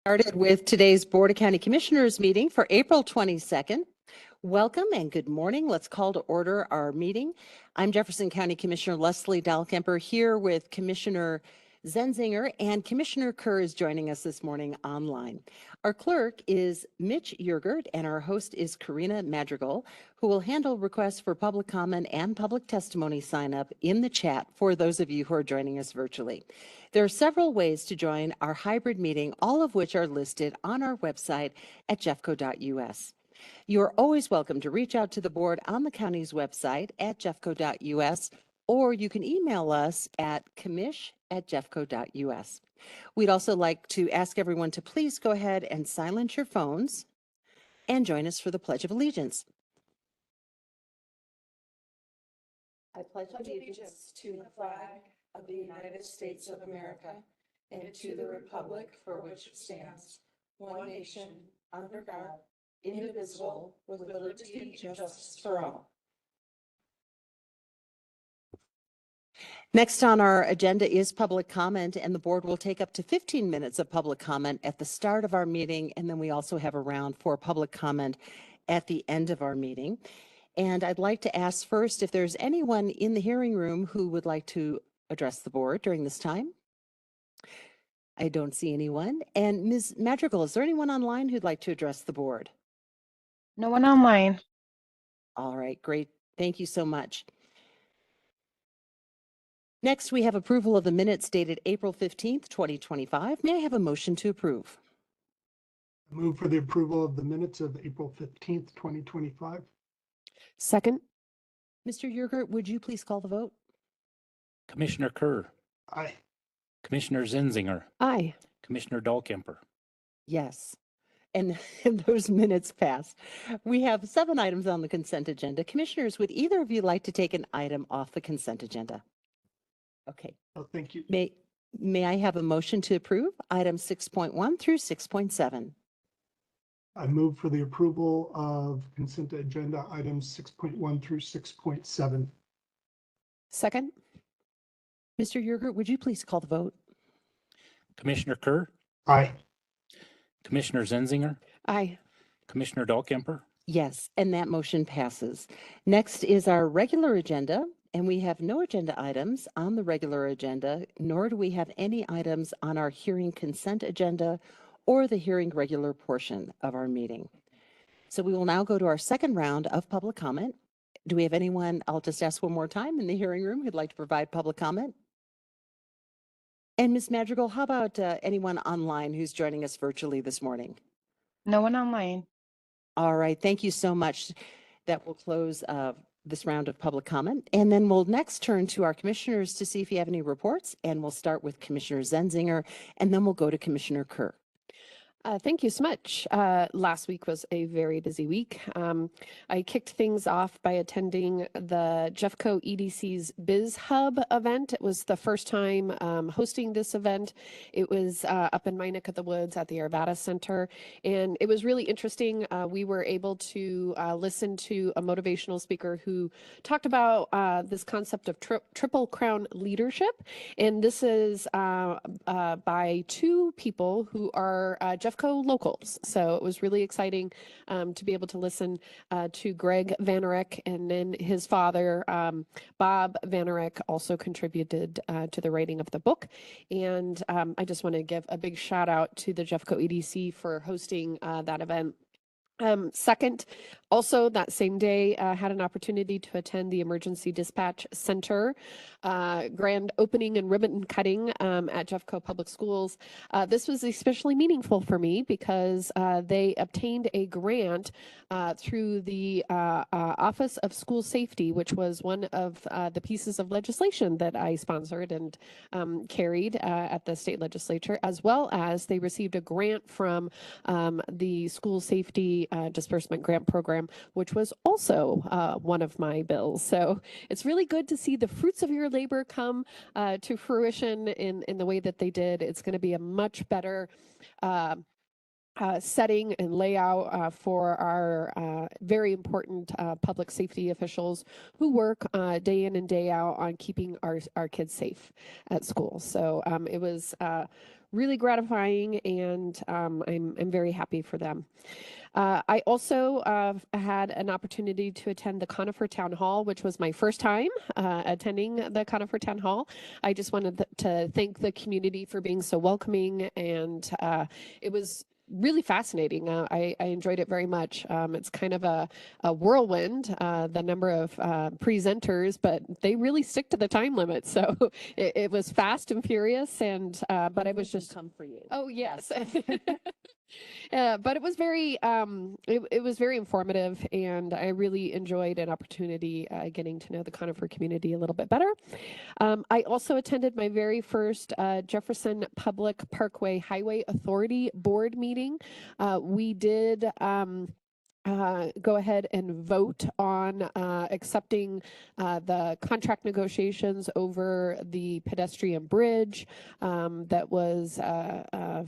Started with today's Board of County Commissioners meeting for April 22nd. Welcome and good morning. Let's call to order our meeting. I'm Jefferson County Commissioner Leslie Dahlkemper here with Commissioner Zenzinger, and Commissioner Kerr is joining us this morning online. Our clerk is Mitch Yergert and our host is Karina Madrigal, who will handle requests for public comment and public testimony sign up in the chat for those of you who are joining us virtually. There are several ways to join our hybrid meeting, all of which are listed on our website at jeffco.us. You are always welcome to reach out to the board on the county's website at jeffco.us, or you can email us at commish@jeffco.us. We'd also like to ask everyone to please go ahead and silence your phones and join us for the Pledge of Allegiance. I pledge allegiance to the flag of the United States of America and to the republic for which it stands, one nation, under God, indivisible, with liberty and justice for all. Next on our agenda is public comment, and the board will take up to 15 minutes of public comment at the start of our meeting, and then we also have a round for public comment at the end of our meeting. And I'd like to ask first if there's anyone in the hearing room who would like to address the board during this time. I don't see anyone. And Ms. Madrigal, is there anyone online who'd like to address the board? No one online. All right, great. Thank you so much. Next, we have approval of the minutes dated April 15th, 2025. May I have a motion to approve? I move for the approval of the minutes of April 15th, 2025. Second. Mr. Yergert, would you please call the vote? Commissioner Kerr, Aye. Commissioner Zenzinger, Aye. Commissioner Dahlkemper. Yes. And those minutes pass. We have 7 items on the consent agenda. Commissioners, would either of you like to take an item off the consent agenda? Okay. Oh, thank you. May I have a motion to approve items 6.1 through 6.7? I move for the approval of consent agenda items 6.1 through 6.7. Second. Mr. Yergert, would you please call the vote? Commissioner Kerr, Aye. Commissioner Zenzinger, Aye. Commissioner Dahlkemper. Yes, and that motion passes. Next is our regular agenda, and we have no agenda items on the regular agenda, nor do we have any items on our hearing consent agenda or the hearing regular portion of our meeting. So we will now go to our second round of public comment. Do we have anyone, I'll just ask one more time, in the hearing room who'd like to provide public comment? And Ms. Madrigal, how about anyone online who's joining us virtually this morning? No one online. All right, thank you so much. That will close this round of public comment. And then we'll next turn to our commissioners to see if you have any reports. And we'll start with Commissioner Zenzinger, and then we'll go to Commissioner Kerr. Thank you so much. Last week was a very busy week. I kicked things off by attending the Jeffco EDC's Biz Hub event. It was the first time hosting this event. It was up in my neck of the woods at the Arvada Center, and it was really interesting. We were able to listen to a motivational speaker who talked about this concept of triple crown leadership, and this is by 2 people who are Jeffco locals. So it was really exciting to be able to listen to Greg Vanerick, and then his father, Bob Vanerick, also contributed to the writing of the book. And I just want to give a big shout out to the Jeffco EDC for hosting that event. Second, also that same day, had an opportunity to attend the Emergency Dispatch Center grand opening and ribbon cutting at Jeffco Public Schools. This was especially meaningful for me because they obtained a grant through the Office of School Safety, which was one of the pieces of legislation that I sponsored and carried at the state legislature, as well as they received a grant from the School Safety Disbursement Grant Program, which was also one of my bills. So it's really good to see the fruits of your labor come to fruition in the way that they did. It's going to be a much better setting and layout for our very important public safety officials who work day in and day out on keeping our kids safe at school. So it was really gratifying, and I'm very happy for them. I also had an opportunity to attend the Conifer Town Hall, which was my first time attending the Conifer Town Hall. I just wanted to thank the community for being so welcoming, and it was really fascinating. I enjoyed it very much. It's kind of a whirlwind, the number of presenters, but they really stick to the time limit. So it was fast and furious, and but I was just come for you. Oh, yes. But it was very it was very informative, and I really enjoyed an opportunity getting to know the Conifer community a little bit better. I also attended my very first Jefferson Public Parkway Highway Authority board meeting. We did go ahead and vote on accepting the contract negotiations over the pedestrian bridge that was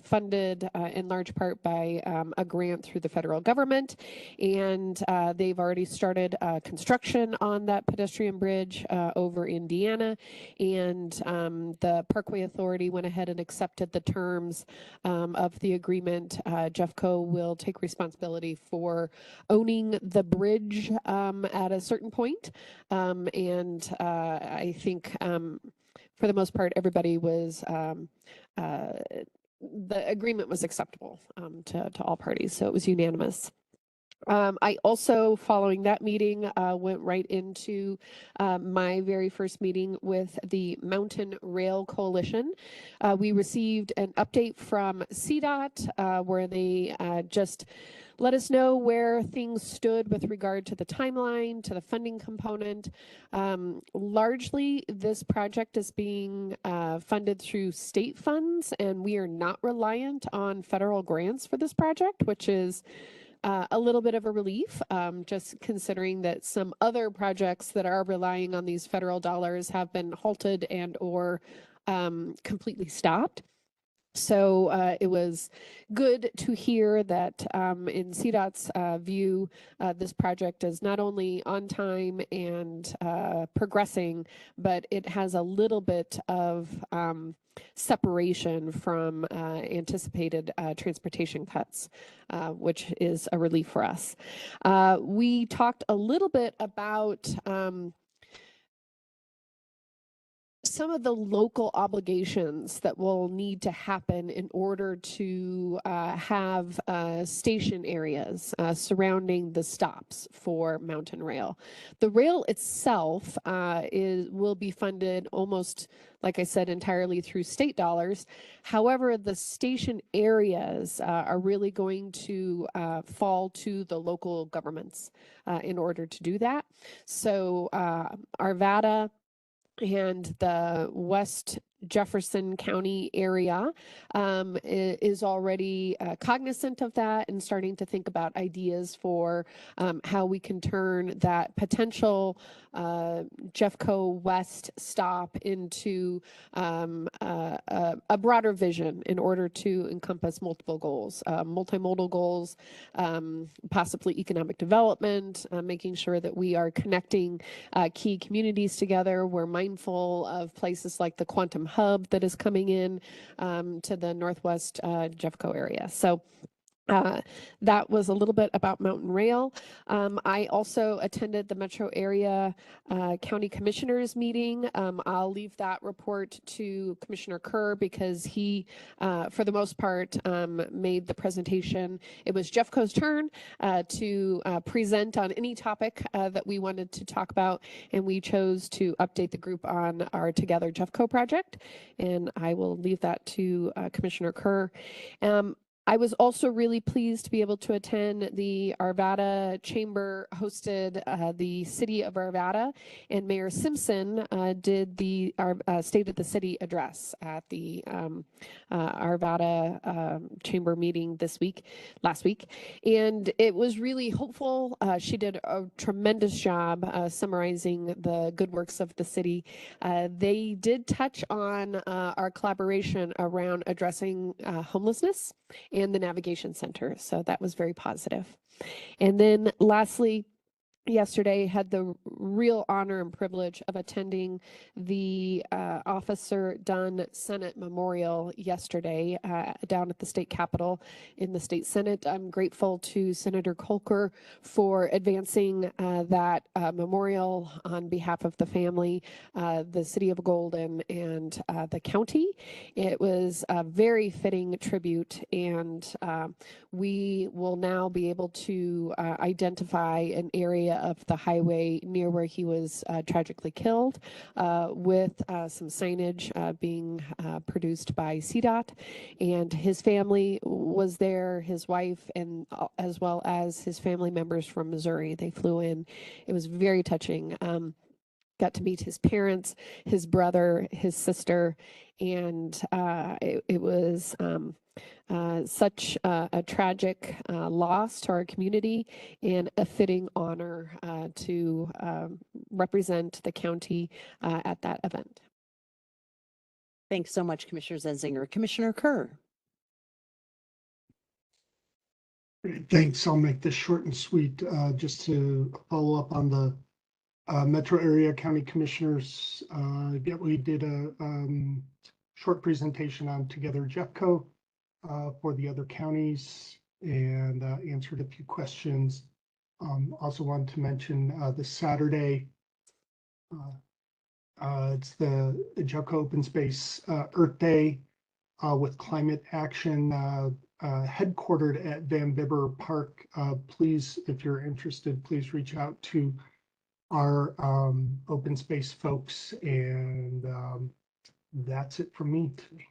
funded in large part by a grant through the federal government. And they've already started construction on that pedestrian bridge over Indiana. And the Parkway Authority went ahead and accepted the terms of the agreement. Jeffco will take responsibility for owning the bridge at a certain point. And I think for the most part, everybody was, the agreement was acceptable to all parties. So it was unanimous. I also, following that meeting, went right into my very first meeting with the Mountain Rail Coalition. We received an update from CDOT where they just let us know where things stood with regard to the timeline, to the funding component. Largely, this project is being funded through state funds, and we are not reliant on federal grants for this project, which is a little bit of a relief, just considering that some other projects that are relying on these federal dollars have been halted and or completely stopped. So it was good to hear that in CDOT's view, this project is not only on time and progressing, but it has a little bit of separation from anticipated transportation cuts, which is a relief for us. We talked a little bit about some of the local obligations that will need to happen in order to have station areas surrounding the stops for Mountain Rail. The rail itself will be funded almost, like I said, entirely through state dollars. However, the station areas are really going to fall to the local governments in order to do that. So Arvada and the West Jefferson County area is already cognizant of that and starting to think about ideas for how we can turn that potential Jeffco West stop into a broader vision in order to encompass multiple goals, multimodal goals, possibly economic development, making sure that we are connecting key communities together. We're mindful of places like the Quantum Hub that is coming in to the Northwest Jeffco area. So that was a little bit about Mountain Rail. I also attended the Metro Area County Commissioners meeting. I'll leave that report to Commissioner Kerr because he, for the most part, made the presentation. It was Jeffco's turn to present on any topic that we wanted to talk about, and we chose to update the group on our Together Jeffco project, and I will leave that to Commissioner Kerr. I was also really pleased to be able to attend the Arvada Chamber hosted the City of Arvada, and Mayor Simpson did the State of the City address at the Arvada Chamber meeting last week, and it was really hopeful. She did a tremendous job summarizing the good works of the city. They did touch on our collaboration around addressing homelessness and the Navigation Center. So that was very positive. And then lastly, yesterday had the real honor and privilege of attending the Officer Dunn Senate Memorial yesterday down at the state capitol in the state Senate. I'm grateful to Senator Kolker for advancing that memorial on behalf of the family, the city of Golden, and the county. It was a very fitting tribute, and we will now be able to identify an area of the highway near where he was tragically killed with some signage being produced by CDOT. And his family was there, his wife, and as well as his family members from Missouri. They flew in. It was very touching. Got to meet his parents, his brother, his sister, and it was such a tragic loss to our community and a fitting honor to represent the county at that event. Thanks so much, Commissioner Zenzinger. Commissioner Kerr. Great, thanks. I'll make this short and sweet. Just to follow up on the metro area county commissioners. We did a short presentation on Together Jeffco for the other counties and answered a few questions. Also wanted to mention this Saturday, it's the Jeffco Open Space Earth Day with climate action headquartered at Van Bibber Park. Please, if you're interested, please reach out to our open space folks, and that's it from me today.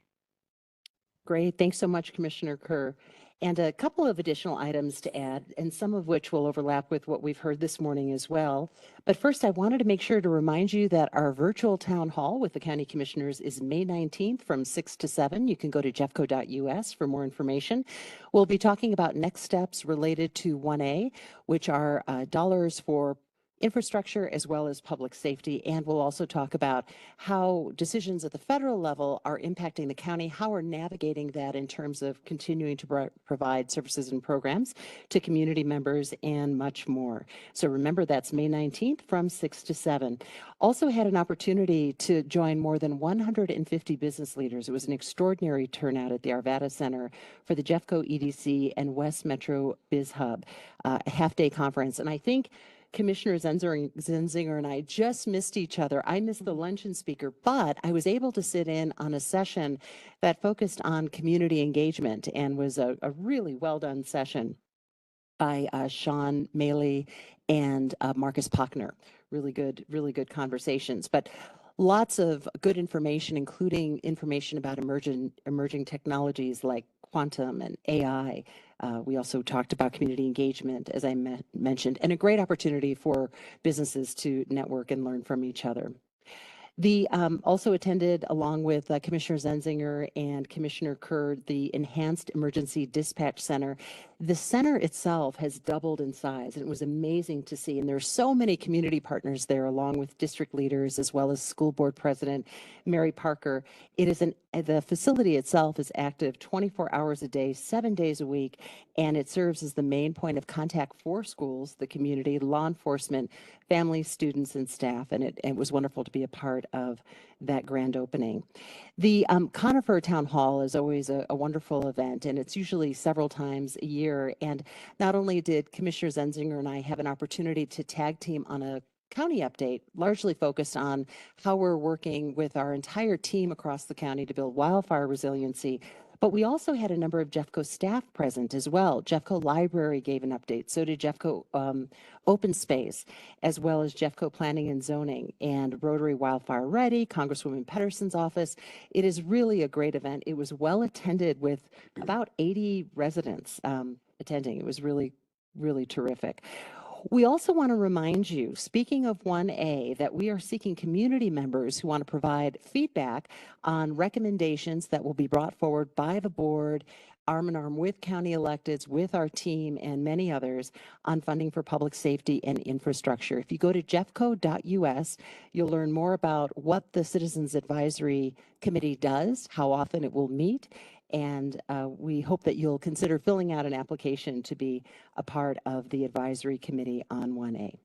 Great. Thanks so much, Commissioner Kerr. And a couple of additional items to add, and some of which will overlap with what we've heard this morning as well. But first, I wanted to make sure to remind you that our virtual town hall with the county commissioners is May 19th from 6 to 7. You can go to jeffco.us for more information. We'll be talking about next steps related to 1A, which are dollars for infrastructure as well as public safety. And we'll also talk about how decisions at the federal level are impacting the county, how we're navigating that in terms of continuing to provide services and programs to community members, and much more. So remember, that's May 19th from 6 to 7. Also had an opportunity to join more than 150 business leaders. It was an extraordinary turnout at the Arvada Center for the Jeffco EDC and West Metro Biz Hub, a half-day conference. And I think Commissioner Zenzinger and I just missed each other. I missed the luncheon speaker, but I was able to sit in on a session that focused on community engagement and was a really well done session by Sean Maley and Marcus Pochner. Really good conversations. But lots of good information, including information about emerging technologies like quantum and AI. We also talked about community engagement, as I mentioned, and a great opportunity for businesses to network and learn from each other. The also attended, along with Commissioner Zenzinger and Commissioner Kerr, the Enhanced Emergency Dispatch Center. The center itself has doubled in size, and it was amazing to see. And there are so many community partners there, along with district leaders, as well as School Board President Mary Parker. It is the facility itself is active 24 hours a day, 7 days a week, and it serves as the main point of contact for schools, the community, law enforcement, families, students, and staff. And it was wonderful to be a part of that grand opening. The Conifer Town Hall is always a wonderful event, and it's usually several times a year. And not only did Commissioner Zenzinger and I have an opportunity to tag team on a county update, largely focused on how we're working with our entire team across the county to build wildfire resiliency, but we also had a number of Jeffco staff present as well. Jeffco Library gave an update. So did Jeffco Open Space, as well as Jeffco Planning and Zoning and Rotary Wildfire Ready, Congresswoman Pedersen's office. It is really a great event. It was well attended with about 80 residents attending. It was really, really terrific. We also want to remind you, speaking of 1A, that we are seeking community members who want to provide feedback on recommendations that will be brought forward by the board arm in arm with county electeds, with our team and many others on funding for public safety and infrastructure. If you go to jeffco.us, you'll learn more about what the Citizens Advisory Committee does, how often it will meet, and we hope that you'll consider filling out an application to be a part of the Advisory Committee on 1A.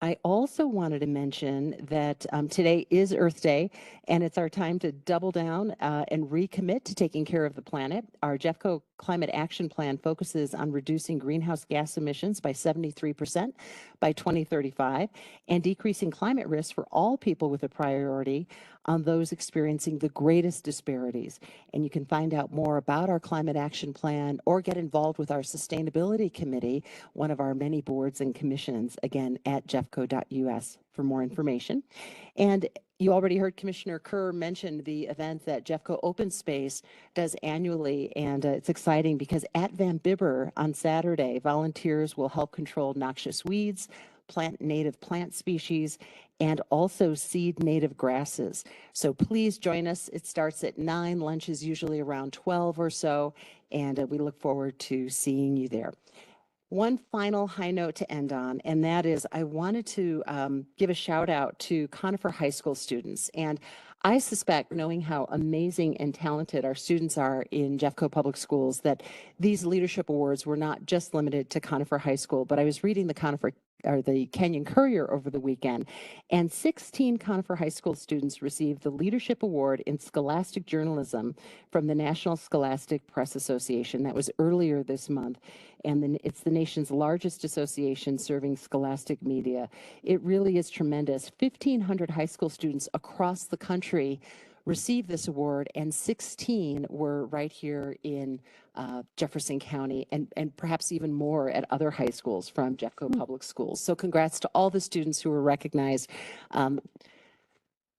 I also wanted to mention that today is Earth Day, and it's our time to double down and recommit to taking care of the planet. Our Jeffco Climate Action Plan focuses on reducing greenhouse gas emissions by 73% by 2035 and decreasing climate risk for all people with a priority on those experiencing the greatest disparities. And you can find out more about our Climate Action Plan or get involved with our Sustainability Committee, one of our many boards and commissions, again, at jeffco.us for more information. And you already heard Commissioner Kerr mention the event that Jeffco Open Space does annually, and it's exciting because at Van Bibber on Saturday, volunteers will help control noxious weeds, plant native plant species, and also seed native grasses. So please join us. It starts at 9, lunch is usually around 12 or so, and we look forward to seeing you there. One final high note to end on, and that is I wanted to give a shout out to Conifer High School students. And I suspect, knowing how amazing and talented our students are in Jeffco Public Schools, that these leadership awards were not just limited to Conifer High School, but I was reading the Canyon Courier over the weekend, and 16 Conifer High School students received the Leadership Award in Scholastic Journalism from the National Scholastic Press Association. That was earlier this month, and then it's the nation's largest association serving scholastic media. It really is tremendous. 1,500 high school students across the country received this award, and 16 were right here in Jefferson County, and perhaps even more at other high schools from Jeffco Public Schools. So congrats to all the students who were recognized.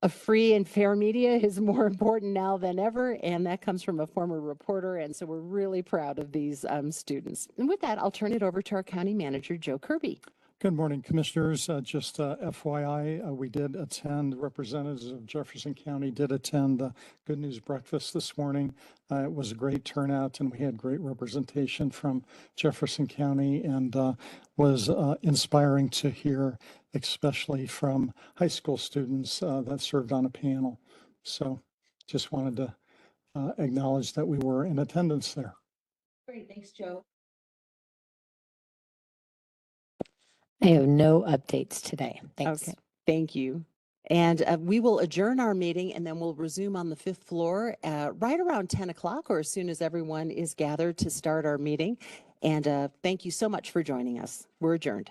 A free and fair media is more important now than ever, and that comes from a former reporter, and so we're really proud of these students. And with that, I'll turn it over to our County Manager, Joe Kirby. Good morning, Commissioners. Just FYI, we did attend, representatives of Jefferson County did attend the Good News Breakfast this morning. It was a great turnout, and we had great representation from Jefferson County, and was inspiring to hear, especially from high school students that served on a panel. So just wanted to acknowledge that we were in attendance there. Great, thanks, Joe. I have no updates today. Thanks. Okay, thank you. And we will adjourn our meeting, and then we'll resume on the 5th floor right around 10 o'clock, or as soon as everyone is gathered to start our meeting. And thank you so much for joining us. We're adjourned.